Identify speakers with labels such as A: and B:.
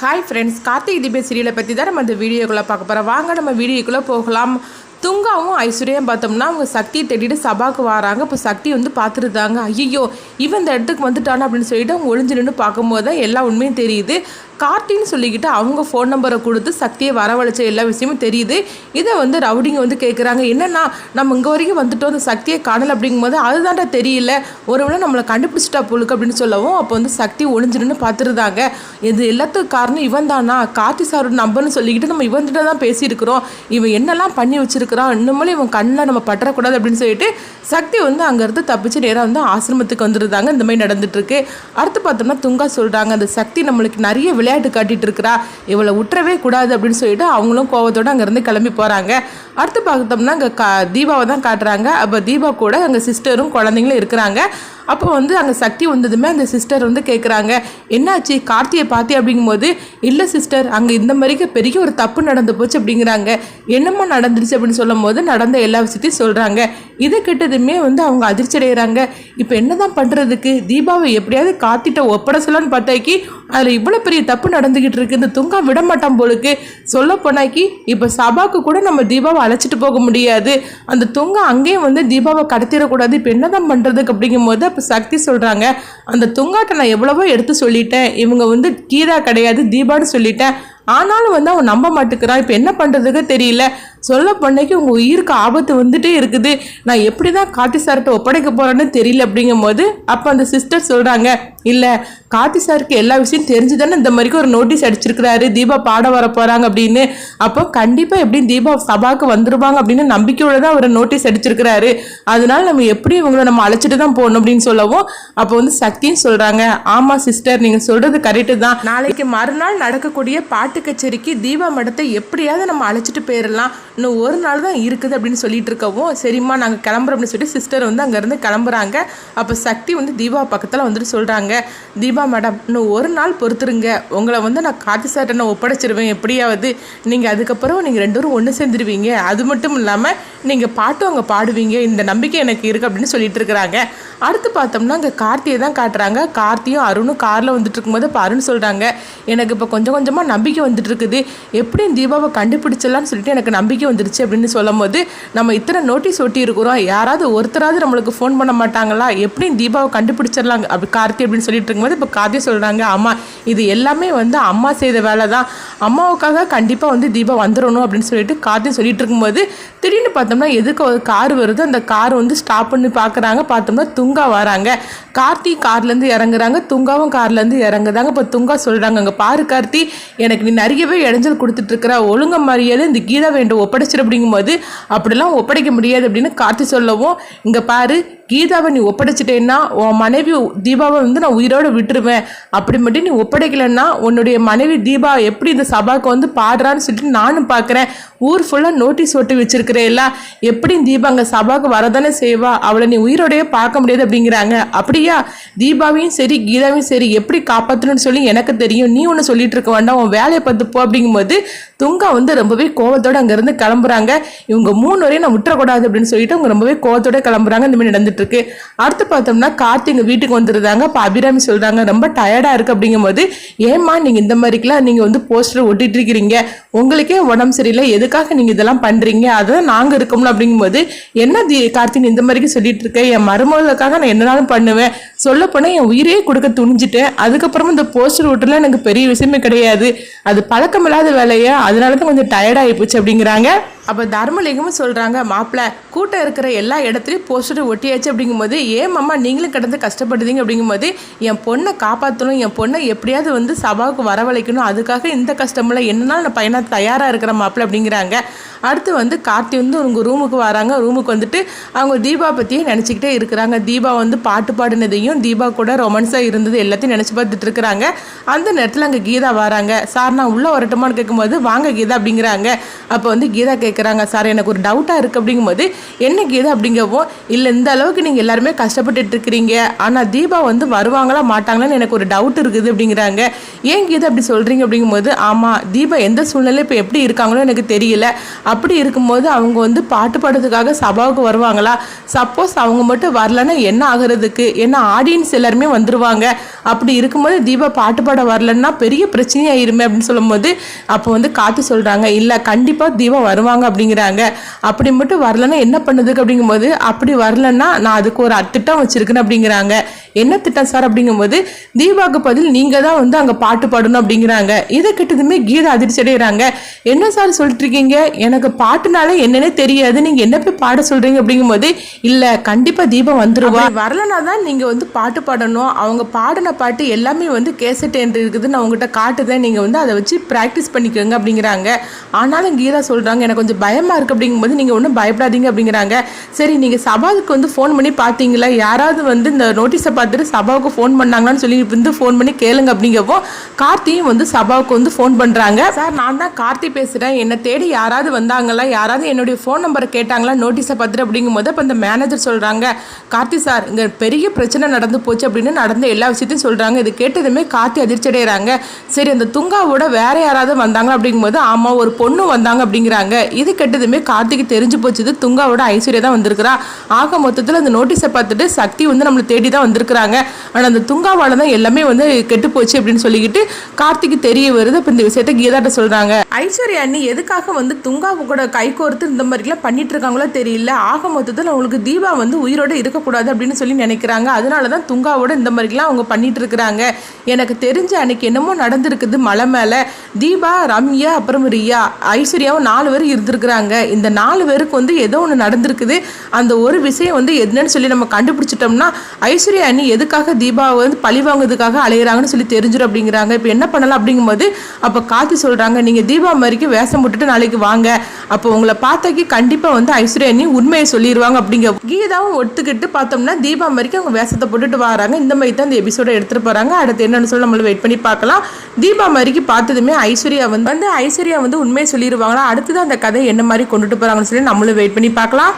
A: Hi friends, Karthik தீபம் சீரியலை பற்றி தான் நம்ம இந்த வீடியோக்குள்ளே பார்க்க போகிறோம். வாங்க நம்ம வீடியோக்குள்ளே போகலாம். துங்காவும் ஐஸ்வர்யம் பார்த்தோம்னா அவங்க சக்தியை தேடிட்டு சபாவுக்கு வராங்க. இப்போ சக்தி வந்து பார்த்துருந்தாங்க. ஐயோ இவன் இந்த இடத்துக்கு வந்துட்டானு அப்படின்னு சொல்லிட்டு அவங்க ஒளிஞ்சு நின்று பார்க்கும்போது தான் எல்லா உண்மையும் தெரியுது. கார்த்தின்னு சொல்லிக்கிட்டு அவங்க ஃபோன் நம்பரை கொடுத்து சக்தியை வரவழைச்ச எல்லா விஷயமும் தெரியுது. இதை வந்து ரவுடிங்க வந்து கேட்குறாங்க, என்னன்னா நம்ம இங்கே வரைக்கும் வந்துட்டோம், அந்த சக்தியை காணலை அப்படிங்கும்போது அதுதான்டா தெரியல, ஒருவேளை நம்மளை கண்டுபிடிச்சிட்டா பொழுக்கு அப்படின்னு சொல்லவும் அப்போ வந்து சக்தி ஒளிஞ்சிருன்னு பார்த்துருந்தாங்க. இது எல்லாத்துக்கும் காரணம் இவன் தானா, கார்த்தி சாரோட நம்பர்னு சொல்லிக்கிட்டு நம்ம இவன்கிட்ட தான் பேசியிருக்கிறோம், இவன் என்னெல்லாம் பண்ணி வச்சிருக்கிறான், இன்னுமே இவன் கண்ணில் நம்ம பற்றக்கூடாது அப்படின்னு சொல்லிட்டு சக்தி வந்து அங்கேருந்து தப்பிச்சு நேராக வந்து ஆசிரமத்துக்கு வந்துருந்தாங்க. இந்த மாதிரி நடந்துட்டு இருக்கு. அடுத்து பார்த்தோம்னா துங்கா சொல்கிறாங்க, அந்த சக்தி நம்மளுக்கு நிறைய விளையாட்டு காட்டிட்டு இருக்கிறா, இவளை விட்டுறவே கூடாது அப்படின்னு சொல்லிட்டு அவங்களும் கோவத்தோடு அங்கேருந்து கிளம்பி போகிறாங்க. அடுத்து பார்த்தோம்னா அங்கே தீபாவை தான் காட்டுறாங்க. அப்போ தீபா கூட அங்கே சிஸ்டரும் குழந்தைங்களும் இருக்கிறாங்க. அப்போ வந்து அங்கே சக்தி வந்ததுமே அந்த சிஸ்டர் வந்து கேட்குறாங்க, என்னாச்சு கார்த்தியை பார்த்தி அப்படிங்கும்போது, இல்லை சிஸ்டர் அங்கே இந்த மாதிரிக்கு பெரிய ஒரு தப்பு நடந்து போச்சு அப்படிங்கிறாங்க. என்னம்மா நடந்துருச்சு அப்படின்னு சொல்லும் போது நடந்த எல்லா விஷயத்தையும் சொல்கிறாங்க. இதை கேட்டதுமே வந்து அவங்க அதிர்ச்சி அடைகிறாங்க. இப்போ என்ன தான் பண்ணுறதுக்கு, தீபாவை எப்படியாவது கார்த்திட்ட ஒப்பட சொல்லன்னு பார்த்தாக்கி அதில் இவ்வளோ பெரிய தப்பு நடந்துக்கிட்டு இருக்கு, இந்த துங்கா விட மாட்டான் போலுக்கு, சொல்ல போனாக்கி இப்போ சபாவுக்கு கூட நம்ம தீபாவை அழைச்சிட்டு போக முடியாது, அந்த துங்கா அங்கேயும் வந்து தீபாவை கடத்திடக்கூடாது, இப்போ என்ன தான் பண்ணுறதுக்கு அப்படிங்கும்போது இப்போ சக்தி சொல்கிறாங்க, அந்த துங்காட்டை நான் எவ்வளவோ எடுத்து சொல்லிட்டேன், இவங்க வந்து கீதா கிடையாது தீபான்னு சொல்லிட்டேன், ஆனாலும் வந்து அவன் நம்ப மாட்டேங்கிறான், இப்போ என்ன பண்ணுறதுக்கு தெரியல, சொல்ல பண்ணைக்கு உங்கள் உயிருக்கு ஆபத்து வந்துட்டே இருக்குது, நான் எப்படி தான் கார்த்தி சார்கிட்ட ஒப்படைக்க போகிறேன்னு தெரியல அப்படிங்கும் போது அப்போ அந்த சிஸ்டர் சொல்கிறாங்க, இல்லை கார்த்தி சாருக்கு எல்லா விஷயம் தெரிஞ்சு தானே இந்த மாதிரிக்கு ஒரு நோட்டீஸ் அடிச்சிருக்கிறாரு தீபா பாட வர போகிறாங்க அப்படின்னு, அப்போ கண்டிப்பாக எப்படியும் தீபா சபாவுக்கு வந்துடுவாங்க அப்படின்னு நம்பிக்கையோடு தான் அவர் நோட்டீஸ் அடிச்சிருக்கிறாரு, அதனால நம்ம எப்படி இவங்களை நம்ம அழைச்சிட்டு தான் போகணும் அப்படின்னு சொல்லவும் அப்போ வந்து சக்தியும் சொல்கிறாங்க, ஆமாம் சிஸ்டர் நீங்கள் சொல்கிறது கரெக்டு தான், நாளைக்கு மறுநாள் நடக்கக்கூடிய பாட்டு கச்சேரிக்கு தீபா மடத்தை எப்படியாவது நம்ம அழைச்சிட்டு போயிடலாம், இன்னும் ஒரு நாள் தான் இருக்குது அப்படின்னு சொல்லிட்டு இருக்கவும், சரிம்மா நாங்கள் கிளம்புறோம் அப்படின்னு சொல்லிட்டு சிஸ்டர் வந்து அங்கேருந்து கிளம்புறாங்க. அப்போ சக்தி வந்து தீபா பக்கத்தில் வந்துட்டு சொல்கிறாங்க, தீபா மேடம் இன்னும் ஒரு நாள் பொறுத்துருங்க, உங்களை வந்து நான் கார்த்தி சார்ட்ட நான் ஒப்படைச்சிருவேன் எப்படியாவது, நீங்கள் அதுக்கப்புறம் நீங்கள் ரெண்டு பேரும் ஒன்று சேர்ந்துருவீங்க, அது மட்டும் இல்லாமல் நீங்கள் பாட்டும் அங்கே பாடுவீங்க, இந்த நம்பிக்கை எனக்கு இருக்குது அப்படின்னு சொல்லிட்டு இருக்கிறாங்க. அடுத்து பார்த்தோம்னா அங்கே கார்த்தியை தான் காட்டுறாங்க. கார்த்தியும் அருணும் காரில் வந்துட்டு இருக்கும்போது இப்போ அருண் சொல்கிறாங்க, எனக்கு இப்போ கொஞ்சம் கொஞ்சமாக நம்பிக்கை வந்துட்டு இருக்குது, எப்படியும் தீபாவை கண்டுபிடிச்சலான்னு சொல்லிட்டு எனக்கு நம்பிக்கை வந்துருச்சு அப்படின்னு சொல்லும் போது, நம்ம இத்தனை நோட்டீஸ் ஒட்டி இருக்கிறோம், யாராவது ஒருத்தராவது நம்மளுக்கு ஃபோன் பண்ண மாட்டாங்களா, எப்படியும் தீபாவை கண்டுபிடிச்சிடலாங்க அப்படி கார்த்தி அப்படின்னு சொல்லிட்டு இருக்கும்போது இப்போ கார்த்தி சொல்கிறாங்க, ஆமாம் இது எல்லாமே வந்து அம்மா செய்த வேலை தான், அம்மாவுக்காக கண்டிப்பாக வந்து தீபா வந்துடணும் அப்படின்னு சொல்லிட்டு கார்த்தி சொல்லிட்டு இருக்கும்போது திடீர்னு பார்த்தோம்னா எதுக்கு ஒரு கார் வருது, அந்த கார் வந்து ஸ்டாப் பண்ணி பார்க்குறாங்க. பார்த்தோம்னா துங்கா வராங்க. கார்த்தி கார்லேருந்து இறங்குறாங்க, துங்காவும் கார்லேருந்து இறங்குறாங்க. இப்போ துங்கா சொல்கிறாங்க, அங்கே பாரு கார்த்தி, எனக்கு நீ நிறையவே இடைஞ்சல் கொடுத்துட்ருக்குற, ஒழுங்க மாதிரியாவது இந்த கீதா வேண்டும் ஒப்படைச்சிரு அப்படிங்கும்போது, அப்படிலாம் ஒப்படைக்க முடியாது அப்படின்னு கார்த்தி சொல்லவும், இங்கே பாரு கீதாவை நீ ஒப்படைச்சிட்டேன்னா உன் மனைவி தீபாவை வந்து நான் உயிரோடு விட்டுருவேன், அப்படி மட்டும் நீ ஒப்படைக்கலைன்னா உன்னுடைய மனைவி தீபா எப்படி இந்த சபாவுக்கு வந்து பாடுறான்னு சொல்லிட்டு நானும் பார்க்குறேன், ஊர் ஃபுல்லாக நோட்டீஸ் ஒட்டி வச்சிருக்கிறேல்ல, எப்படியும் தீபா அங்கே சபாவுக்கு வரதானே செய்வா, அவளை நீ உயிரோடையே பார்க்க முடியாது அப்படிங்கிறாங்க. அப்படியா, தீபாவையும் சரி கீதாவையும் சரி எப்படி காப்பாற்றணும்னு சொல்லி எனக்கு தெரியும், நீ ஒன்று சொல்லிட்டு இருக்க வேண்டாம், உன் வேலையை பார்த்து போ அப்படிங்கும்போது துங்கா வந்து ரொம்பவே கோவத்தோடு அங்கேருந்து கிளம்புறாங்க. இவங்க 3 வரையும் நான் விட்டுறக்கூடாது அப்படின்னு சொல்லிட்டு அவங்க ரொம்பவே கோவத்தோட கிளம்புறாங்க. இந்த மாதிரி நடந்துட்டு இருக்கு. அடுத்து பார்த்தோம்னா கார்த்தி எங்க வீட்டுக்கு வந்துருந்தாங்க. இப்போ அபிராமி சொல்றாங்க, ரொம்ப டயர்டா இருக்கு அப்படிங்கும்போது, ஏமா நீங்க இந்த மாதிரிக்கெல்லாம் நீங்க வந்து போஸ்டர் ஒட்டிட்டு இருக்கிறீங்க, உங்களுக்கே உடம்பு சரியில்லை, எதுக்காக நீங்க இதெல்லாம் பண்றீங்க, அதான் நாங்க இருக்கோம்ல அப்படிங்கும்போது, என்ன கார்த்தி இந்த மாதிரி சொல்லிட்டு இருக்க, என் மருமகளுக்காக நான் என்னனாலும் பண்ணுவேன், சொல்ல போனா என் உயிரே கொடுக்க துணிஞ்சிட்டேன், அதுக்கப்புறமா இந்த போஸ்டர் ஒட்டுல எனக்கு பெரிய விஷயமே கிடையாது, அது பழக்கமில்லாத வேலையை, அதனாலதான் கொஞ்சம் டயர்ட் ஆகி போச்சு அப்படிங்கிறாங்க. அப்போ தர்மலிங்கமும் சொல்கிறாங்க, மாப்பிள்ளை கூட்டம் இருக்கிற எல்லா இடத்துலையும் போஸ்டர் ஒட்டியாச்சு அப்படிங்கும்போது, ஏன் மாமா நீங்களும் கிடந்து கஷ்டப்படுறீங்க அப்படிங்கும்போது, என் பொண்ணை காப்பாற்றணும், என் பொண்ணை எப்படியாவது வந்து சபாவுக்கு வரவழைக்கணும், அதுக்காக இந்த கஷ்டமெல்லாம் என்னன்னாலும் நான் பையனாக தயாராக இருக்கிற மாப்பிள்ளை அப்படிங்கிறாங்க. அடுத்து வந்து கார்த்தி வந்து உங்கள் ரூமுக்கு வராங்க. ரூமுக்கு வந்துட்டு அவங்க தீபா பற்றியே நினச்சிக்கிட்டே இருக்கிறாங்க. தீபா வந்து பாட்டு பாடினதையும் தீபா கூட ரொமான்ஸாக இருந்தது எல்லாத்தையும் நினச்சி பார்த்துட்டு இருக்கிறாங்க. அந்த நேரத்தில் அங்கே கீதா வராங்க. சார் நான் உள்ளே வரட்டுமான்னு கேட்கும்போது, வாங்க கீதா அப்படிங்கிறாங்க. அப்போ வந்து கீதா கேட்குறாங்க, சார் எனக்கு ஒரு டவுட்டாக இருக்குது அப்படிங்கும்போது, என்ன கீதா அப்படிங்கவும், இல்லை இந்த அளவுக்கு நீங்கள் எல்லாருமே கஷ்டப்பட்டுட்டு இருக்கிறீங்க, ஆனால் தீபா வந்து வருவாங்களா மாட்டாங்களான்னு எனக்கு ஒரு டவுட் இருக்குது அப்படிங்கிறாங்க. ஏன் கீதா அப்படி சொல்கிறீங்க அப்படிங்கும்போது, ஆமாம் தீபா எந்த சூழ்நிலை இப்போ எப்படி இருக்காங்களோ எனக்கு தெரியல, அப்படி இருக்கும்போது அவங்க வந்து பாட்டு பாடுறதுக்காக சபாவுக்கு வருவாங்களா? சப்போஸ் அவங்க மட்டும் வரலன்னா என்ன ஆகுறதுக்கு? ஏன்னா ஆடியன்ஸ் எல்லாருமே வந்துருவாங்க. அப்படி இருக்கும்போது தீபா பாட்டு பாட வரலன்னா பெரிய பிரச்சனையாயிருமே அப்படின்னு சொல்லும்போது அப்போ வந்து கார்த்தி சொல்கிறாங்க, இல்லை கண்டிப்பாக தீபா வருவாங்க அப்படிங்கிறாங்க. அப்படி மட்டும் வரலன்னா என்ன பண்ணுதுக்கு அப்படிங்கும்போது, அப்படி வரலன்னா நான் அதுக்கு ஒரு திட்டம் வச்சிருக்கேன் அப்படிங்கிறாங்க. என்ன திட்டம் சார் அப்படிங்கும்போது, தீபாவுக்கு பதில் நீங்கள் தான் வந்து அங்கே பாட்டு பாடணும் அப்படிங்கிறாங்க. இதை கிட்டதுமே கீதா அதிர்ச்சி அடைகிறாங்க. என்ன சார் சொல்லிட்டு இருக்கீங்க? எனக்கு பாட்டுனால என்னன்னே தெரியாது, நீங்கள் என்ன போய் பாட சொல்கிறீங்க அப்படிங்கும்போது, இல்லை கண்டிப்பாக தீபா வந்துருவா, வரலனா தான் நீங்கள் வந்து பாட்டு பாடணும். அவங்க பாடின பாட்டு எல்லாமே வந்து கேசட் என்று இருக்குதுன்னு நான் உங்ககிட்ட காட்டுதேன், நீங்கள் வந்து அதை வச்சு ப்ராக்டிஸ் பண்ணிக்கோங்க அப்படிங்கிறாங்க. ஆனாலும் கீதா சொல்கிறாங்க, எனக்கு கொஞ்சம் பயமாக இருக்குது அப்படிங்கும்போது, நீங்கள் ஒன்றும் பயப்படாதீங்க அப்படிங்கிறாங்க. சரி நீங்கள் சபாவுக்கு வந்து ஃபோன் பண்ணி பார்த்தீங்களா? யாராவது வந்து இந்த நோட்டீஸை பார்த்துட்டு சபாவுக்கு ஃபோன் பண்ணாங்களான்னு சொல்லி வந்து ஃபோன் பண்ணி கேளுங்க அப்படிங்கப்போ கார்த்தியும் வந்து சபாவுக்கு வந்து ஃபோன் பண்ணுறாங்க. சார் நான் தான் கார்த்தி பேசுகிறேன், என்னை தேடி யாராவது வந்தாங்களா? யாராவது என்னுடைய ஃபோன் நம்பரை கேட்டாங்களா நோட்டீஸை பார்த்துட்டு அப்படிங்கும்போது அப்போ அந்த மேனேஜர் சொல்கிறாங்க, கார்த்தி சார் இங்கே பெரிய பிரச்சனை நடந்து போச்சு அப்படின்னு நடந்த எல்லா விஷயத்தையும் சொல்கிறாங்க. இது கேட்டதுமே கார்த்தி அதிர்ச்சி அடைகிறாங்க. சரி அந்த துங்காவோட வேற யாராவது வந்தாங்களா அப்படிங்கும்போது ஆமாம் ஒரு பொண்ணு வந்தாங்க அப்படிங்கிறாங்க. இது கேட்டதுமே கார்த்திக்கு தெரிஞ்சு போச்சுது துங்காவோட ஐஸ்வர்யா தான் வந்திருக்கிறா. ஆக மொத்தத்தில் அந்த நோட்டீஸை பார்த்துட்டு சக்தி வந்து நம்மளை தேடி தான் வந்திருக்கிறாங்க. ஆனால் அந்த துங்காவால தான் எல்லாமே வந்து கெட்டு போச்சு அப்படின்னு சொல்லிக்கிட்டு கார்த்திக்கு தெரிய வருது. இப்போ இந்த விஷயத்த கீதாட்ட சொல்கிறாங்க. ஐஸ்வர்யா அண்ணி எதுக்காக வந்து துங்காவு கூட கை கோர்த்து இந்த மாதிரிலாம் பண்ணிட்டு இருக்காங்களோ தெரியல. ஆக மொத்தத்தில் அவங்களுக்கு தீபா வந்து உயிரோடு இருக்கக்கூடாது அப்படின்னு சொல்லி நினைக்கிறாங்க. அதனால தான் துங்காவோட இந்த மாதிரிலாம் அவங்க பண்ணிட்டு இருக்கிறாங்க. எனக்கு தெரிஞ்ச அன்னைக்கு என்னமோ நடந்திருக்குது மலை மேலே. தீபா, ரம்யா, அப்புறம் ரியா, ஐஸ்வர்யாவும் 4 பேர் இருந்திருக்கிறாங்க. இந்த 4 பேருக்கு வந்து ஏதோ ஒன்று நடந்திருக்குது. அந்த ஒரு விஷயம் வந்து என்னன்னு சொல்லி நம்ம கண்டுபிடிச்சிட்டோம்னா ஐஸ்வர்யா அண்ணி எதுக்காக தீபாவை வந்து பழி வாங்குறதுக்காக அலையிறாங்கன்னு சொல்லி தெரிஞ்சிடும் அப்படிங்கிறாங்க. இப்போ என்ன பண்ணலாம் அப்படிங்கும்போது அப்போ கார்த்தி சொல்கிறாங்க, நீங்கள் தீபா மாதிரிக்கு வேஷம் போட்டுட்டு நாளைக்கு வாங்க, அப்போ உங்களை பார்த்தாக்கி கண்டிப்பாக வந்து ஐஸ்வர்யா அண்ணி உண்மையை சொல்லிடுவாங்க அப்படிங்க. கீதாவும் ஒத்துக்கிட்டு பார்த்தோம்னா தீபா மாதிரிக்கு அவங்க வேஷத்தை போட்டுட்டு வராங்க. இந்த மாதிரி தான் இந்த எபிசோட எடுத்துகிட்டு போகிறாங்க. அடுத்து என்னன்னு சொல்லி நம்மள வெயிட் பண்ணி பார்க்கலாம். தீபா மாதிரிக்கு பார்த்ததுமே ஐஸ்வர்யா வந்து உண்மையை சொல்லிடுவாங்களா? அடுத்ததான் அந்த கதை என்ன மாதிரி கொண்டுட்டு போகிறாங்கன்னு சொல்லி நம்மளும் வெயிட் பண்ணி பார்க்கலாம்.